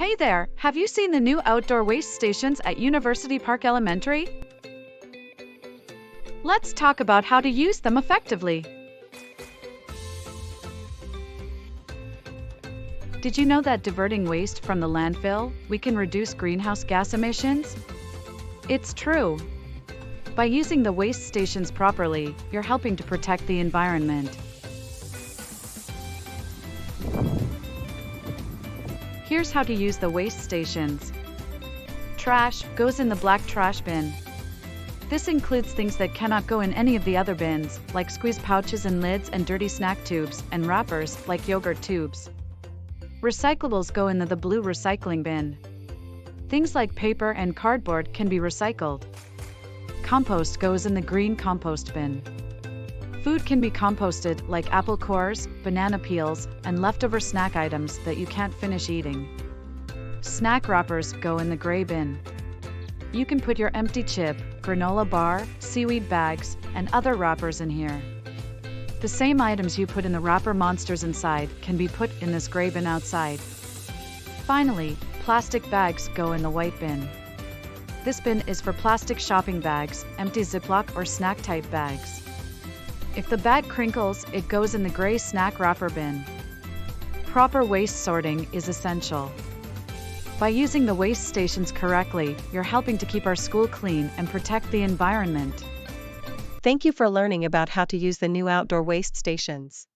Hey there, have you seen the new outdoor waste stations at University Park Elementary? Let's talk about how to use them effectively. Did you know that diverting waste from the landfill, we can reduce greenhouse gas emissions? It's true. By using the waste stations properly, you're helping to protect the environment. Here's how to use the waste stations. Trash goes in the black trash bin. This includes things that cannot go in any of the other bins, like squeeze pouches and lids and dirty snack tubes, and wrappers, like yogurt tubes. Recyclables go in the blue recycling bin. Things like paper and cardboard can be recycled. Compost goes in the green compost bin. Food can be composted, like apple cores, banana peels, and leftover snack items that you can't finish eating. Snack wrappers go in the gray bin. You can put your empty chip, granola bar, seaweed bags, and other wrappers in here. The same items you put in the wrapper monsters inside can be put in this gray bin outside. Finally, plastic bags go in the white bin. This bin is for plastic shopping bags, empty Ziploc or snack-type bags. If the bag crinkles, it goes in the gray snack wrapper bin. Proper waste sorting is essential. By using the waste stations correctly, you're helping to keep our school clean and protect the environment. Thank you for learning about how to use the new outdoor waste stations.